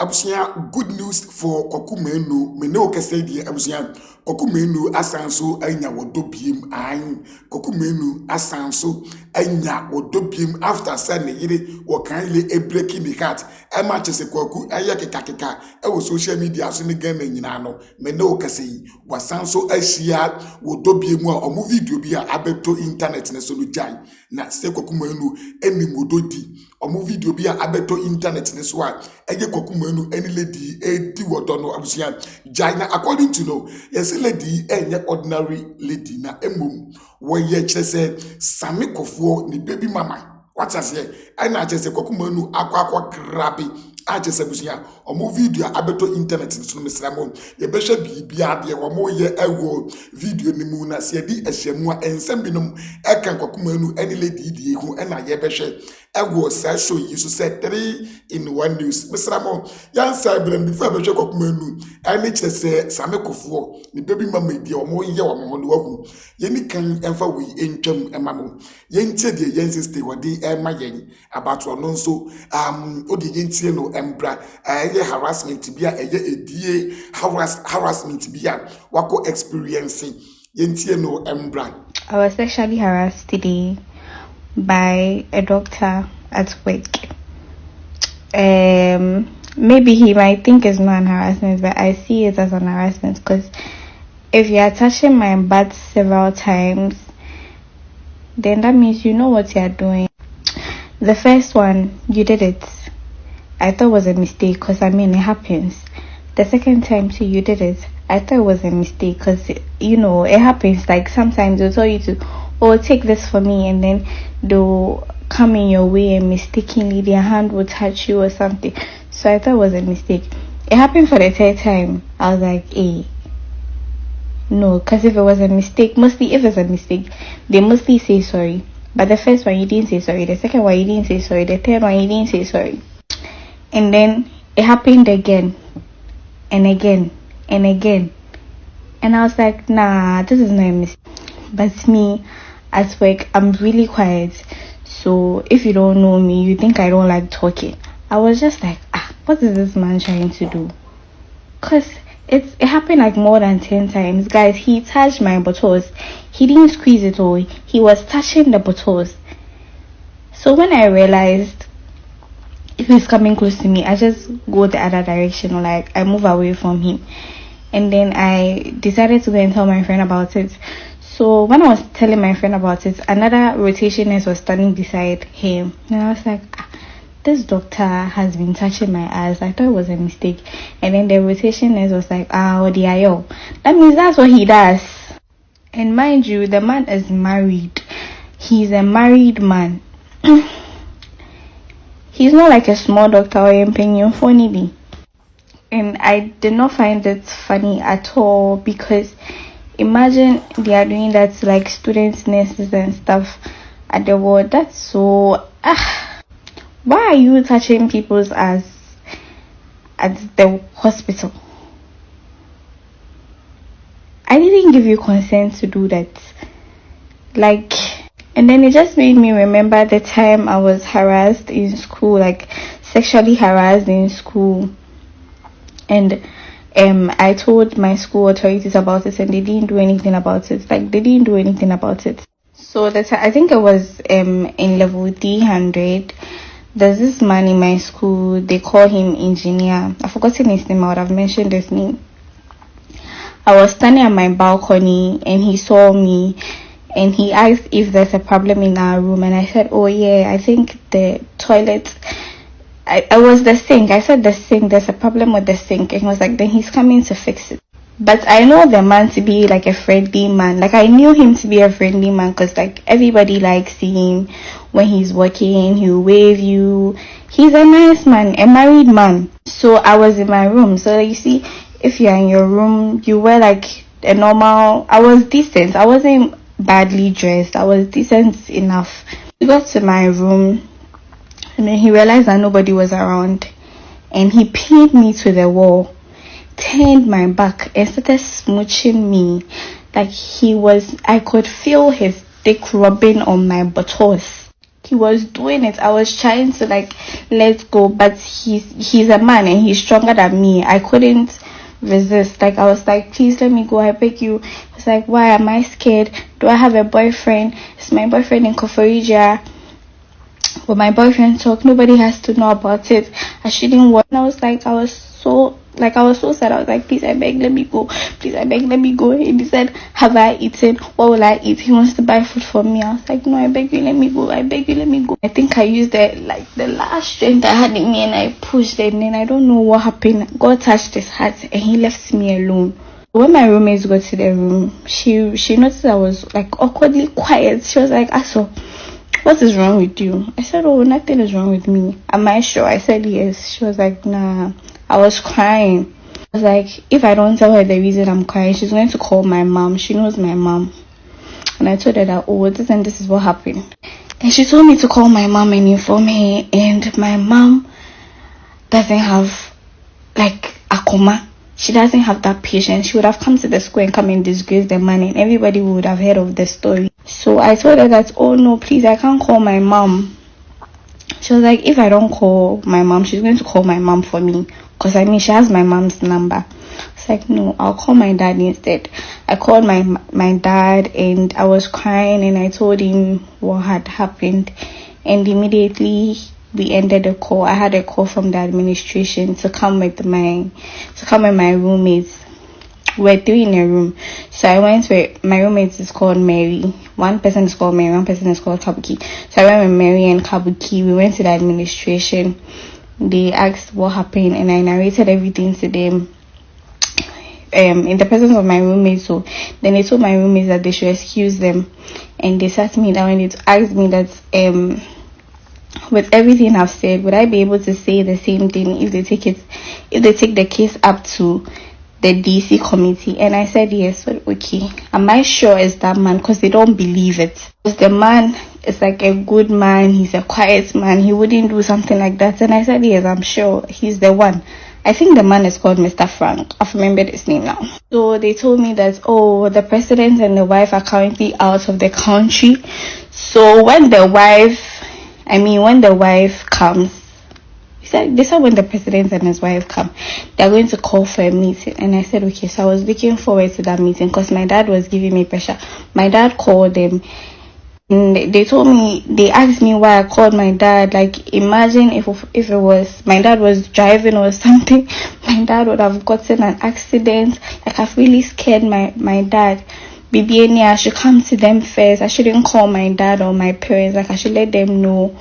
Abusia, good news for Kwaku Manu. Me no kase di abusia. Kwaku Manu asanso anya wodobiem an. Kwaku Manu asanso anya wodobiem after sane yire wo kan ile e breaking the heart. E ma chese Kwaku aya keka e wo social media so ne Ghana nyina no. Me no kase yi wasanso ahia wodobiem a omo video bi a abeto internet ne so no jai. Na se Kwaku Manu eni mododi. Omo video bi a abeto internet ne so a eye Kwaku Manu any lady di wodono abusia Jaina according to know yes lady enye ordinary lady na emom wo ye chese Sammy Kufuor ni baby mama what as here na chese Kwaku Manu akwa grabe a chese abusia omo video abeto internet so no mesramo ye behwe bibia de omo ye ewo video ni mu na se di ehyamu ensem binom eka Kwaku Manu any lady di hu na ye behwe ewo sa show yi so say 3 in 1 news mesramo yan say brem before behwe Kwaku Manu ani chese Sammy Kufuor ni baby mama di omo ye wo ho no wahu ye ni kan emfa we entwam emamo ye ntie de ye sister wodi ema yen about no nso odi ye ntie no embra ye harassment bia eye edie harassment bia wako experiencing ye ntie no embra. I was sexually harassed today by a doctor at work. Maybe he might think it's not an harassment, but I see it as an harassment because if you are touching my butt several times, then that means you know what you are doing. The first one, you did it. I thought it was a mistake because it happens. The second time too, you did it. I thought it was a mistake because, it happens. Like sometimes they'll tell you to, take this for me, and then they'll come in your way and mistakenly their hand will touch you or something. So I thought it was a mistake. It happened for the third time. I was like, no, because if it was a mistake, if it's a mistake, they mostly say sorry. But the first one, you didn't say sorry. The second one, you didn't say sorry. The third one, you didn't say sorry. And then it happened again and again and again. And I was like, nah, this is not a mistake. But me, at work, I'm really quiet. So if you don't know me, you think I don't like talking. I was just like, what is this man trying to do? Because it happened like more than 10 times. Guys, he touched my buttocks. He didn't squeeze it all. He was touching the buttocks. So when I realized if he's coming close to me, I just go the other direction, or like I move away from him. And then I decided to go and tell my friend about it. So when I was telling my friend about it, another rotation nurse was standing beside him. And I was like, this doctor has been touching my ass. I thought it was a mistake. And then the rotation nurse was like, Odiayo. That means that's what he does. And mind you, the man is married. He's a married man. He's not like a small doctor or a pension funny. And I did not find it funny at all, because imagine they are doing that to like students, nurses and stuff at the ward. That's so why are you touching people's ass at the hospital? I didn't give you consent to do that. And then it just made me remember the time I was harassed in school, like sexually harassed in school. And I told my school authorities about it, and they didn't do anything about it. So I think it was in level 300. There's this man in my school, they call him engineer. I've forgotten his name, I would have mentioned his name. I was standing at my balcony and he saw me and he asked if there's a problem in our room, and I said, oh yeah, I think the toilet, I was the sink. I said the sink, there's a problem with the sink, and he was like, then he's coming to fix it. But I know the man to be like a friendly man. Like I knew him to be a friendly man, because like everybody likes him. When he's working, he'll wave you. He's a nice man, a married man. So I was in my room. So you see, if you're in your room, you wear like a normal. I was decent. I wasn't badly dressed. I was decent enough. We got to my room, and then he realized that nobody was around, and he pinned me to the wall, turned my back, and started smooching me. Like I could feel his dick rubbing on my buttocks. he was doing it. I was trying to like let go, but he's a man and he's stronger than me. I couldn't resist. Like I was like, please let me go, I beg you. I was like, why am I scared? Do I have a boyfriend? Is my boyfriend in Kufuor? But my boyfriend talk, nobody has to know about it. I shouldn't work. And I was so sad. I was like, please, I beg, let me go. Please, I beg, let me go. And he said, have I eaten? What will I eat? He wants to buy food for me. I was like, no, I beg you, let me go. I beg you, let me go. I think I used the last strength I had in me, and I pushed it, and then I don't know what happened. God touched his heart and he left me alone. When my roommates got to the room, she noticed I was like awkwardly quiet. She was like, Aso, what is wrong with you? I said, oh, nothing is wrong with me. Am I sure? I said yes. She was like, nah. I was crying. I was like, if I don't tell her the reason I'm crying, she's going to call my mom. She knows my mom. And I told her that, oh, this is what happened. And she told me to call my mom and inform her. And my mom doesn't have like a coma. She doesn't have that patience. She would have come to the school and come and disgrace the man, and everybody would have heard of the story. So I told her that, oh no, please, I can't call my mom. She was like, if I don't call my mom, she's going to call my mom for me. Because I mean, she has my mom's number. It's like, no, I'll call my dad instead. I called my dad, and I was crying, and I told him what had happened. And immediately we ended the call. I had a call from the administration to come with my roommates. We're 3 in a room. So I went with my roommates is called Mary. One person is called Mary, one person is called Kabuki. So I went with Mary and Kabuki. We went to the administration. They asked what happened, and I narrated everything to them in the presence of my roommates. So then they told my roommates that they should excuse them, and they sat me down and they asked me that with everything I've said, would I be able to say the same thing if they take the case up to the DC committee? And I said yes. Well, okay, am I sure it's that man? Because they don't believe it. Because the man is like a good man, he's a quiet man, he wouldn't do something like that. And I said yes, I'm sure he's the one. I think the man is called Mr. Frank. I've remembered his name now. So they told me that, oh, the president and the wife are currently out of the country. So when the wife comes, they said when the president and his wife come, they're going to call for a meeting. And I said, okay. So I was looking forward to that meeting because my dad was giving me pressure. My dad called them. And they asked me why I called my dad. Like, imagine if it was my dad was driving or something, my dad would have gotten an accident. Like, I've really scared my dad. Bibi, I should come to them first. I shouldn't call my dad or my parents. Like, I should let them know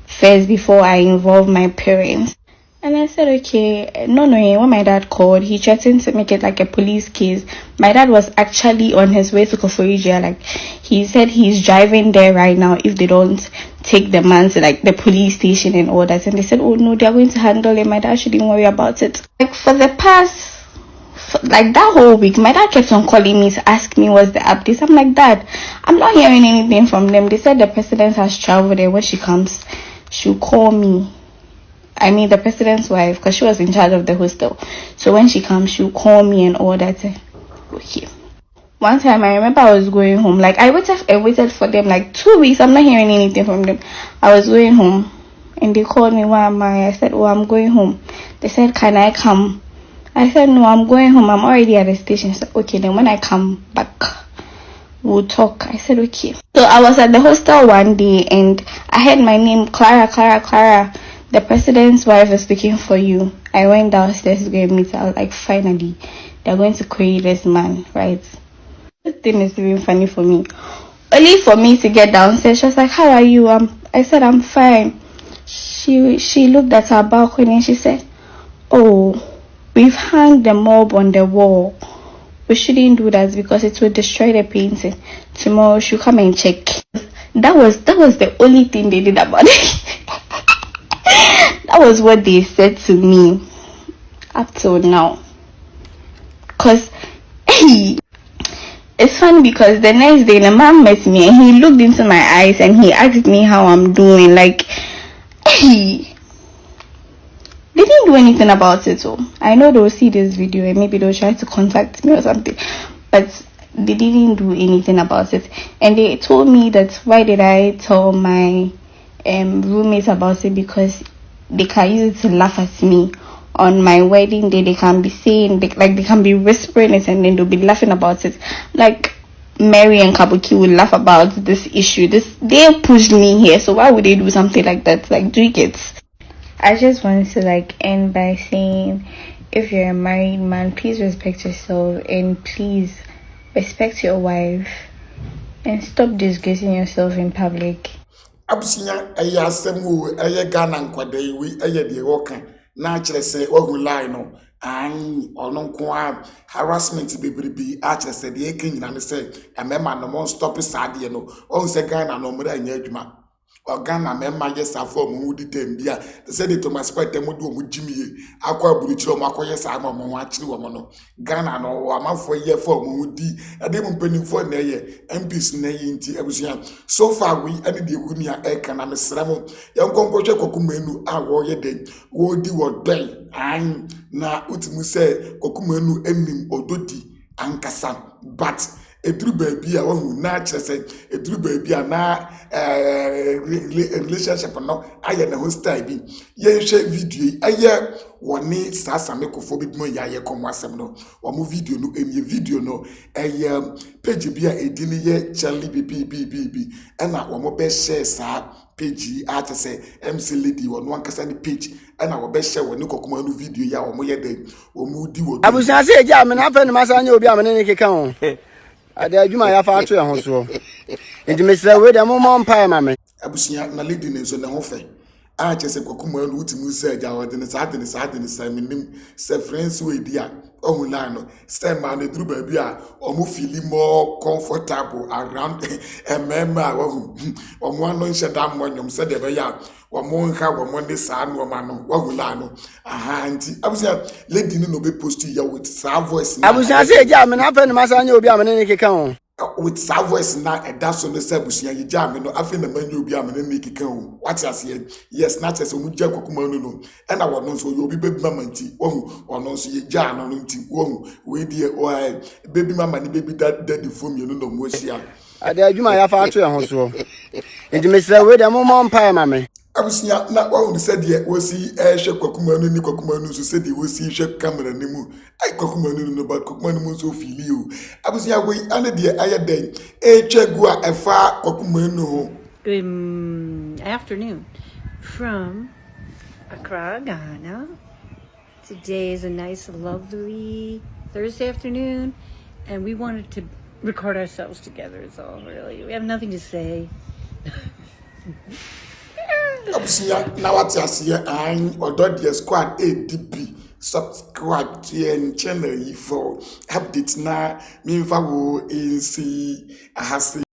first before I involve my parents. And I said, okay. No, when my dad called, he threatened to make it like a police case. My dad was actually on his way to Kufuor. Like, he said he's driving there right now if they don't take the man to like the police station and all that. And they said, oh no, they're going to handle it. My dad shouldn't worry about it. Like, for the past like that whole week, my dad kept on calling me to ask me what's the updates. I'm like, Dad, I'm not hearing anything from them. They said the president has traveled and when she comes, she'll call me. I mean, the president's wife, because she was in charge of the hostel. So when she comes, she'll call me and all that. Okay. One time, I remember I was going home. Like, I waited for them like 2 weeks. I'm not hearing anything from them. I was going home, and they called me. Where am I? I said, oh, I'm going home. They said, can I come? I said, no, I'm going home. I'm already at the station. I said, okay, then when I come back, we'll talk. I said, okay. So I was at the hostel one day, and I heard my name, Clara. The president's wife is looking for you. I went downstairs to go and meet her. I was like, finally, they're going to query this man, right? This thing is even funny for me. Only for me to get downstairs, she was like, how are you? I said, I'm fine. She looked at her balcony and she said, oh, we've hung the mob on the wall. We shouldn't do that because it will destroy the painting. Tomorrow she'll come and check. That was the only thing they did about it. That was what they said to me up till now. Because it's funny because the next day the man met me and he looked into my eyes and he asked me how I'm doing. Like, they didn't do anything about it. So I know they'll see this video and maybe they'll try to contact me or something, but they didn't do anything about it. And they told me that why did I tell my roommates about it because they can use it to laugh at me. On my wedding day, they can be saying, they can be whispering it and then they'll be laughing about it. Like, Mary and Kabuki will laugh about this issue. They pushed me here, so why would they do something like that? Like, do it. I just wanted to end by saying, if you're a married man, please respect yourself and please respect your wife and stop disgracing yourself in public. Abusinya aya asemu aya Ghana nkwadai wi aya de woka na kire se ohu line no an ono nko a harassment bebribi a kire se de eke nyina ne se emema no mon stop sade no on se Ghana no mura anya adwuma Ghana memma yes afọ mu di tembia say the Thomas Pete mu do mu jimie akwa buruchiro mu akoye sa ma mu akiri wo mo no Ghana no amafo ye fo mu di ade mu penifo na ye MPs na ye nti abusia so far we ane de unia e kana mesramo yankonkwohwe kokumenu a wo ye den wo di wo den an na utimu se kokumenu enim ododi ankasa but eduru baby a wahu na kyerese eduru baby a na relationship no aye na ho style bi ye hwe video aye woni Sammy Kufuor bi mo yaye komo asem no wo mo video no enie video no page bi a edini ye Charlie bb na wo mo be share sa page ate say MC lady wo no ankasa ni page na wo be share wo ni kokoma no video ya wo mo ye den wo mo di wo abusan se eja me na fa ni masanya obi amene ne keka ho ade adwuma ya fa ato e ho so enti mesra we de mo mo mpa ma me abusia na lady ne so ne ho fe a chese kokoma no utimu se eja wo de ne sa menim se friends we dia ohun la no stay man e duru ba bi a omo feel more comfortable around emema omo anu nsheda mmonyom se de be ya omo nka omo ne sa no ma no ohun la no aha nti abusia lady no be post ya with sa voice na abusan se eja me na fa ni masanya obi amene ne keka ho with sa voice na edaso no se abusia ye ja me no afi na manyo obi amene ne keka ho what you say yes na chese omu ja kokuma no na wono nso ye obi baby mama nti ohun ono nso ye ja no nti ohun we die baby mama ni baby daddy from you no mo hia ade adwuma ya fa ato e ho so enti mesra we de mo mo mpa ma me abusia na ohun se de wosi hwe kokuma no ni kokuma no so se de wosi hwe camera ni mu ai kokuma no ba kokuma no so fili o abusia we ane de aye den chegu a efa kokuma no Good afternoon from Accra, Ghana. Today is a nice, lovely Thursday afternoon, and we wanted to record ourselves together. Is all really. We have nothing to say. Now what you see, I'm the squad ADP. Subscribe to channel for updates na me fa wo in see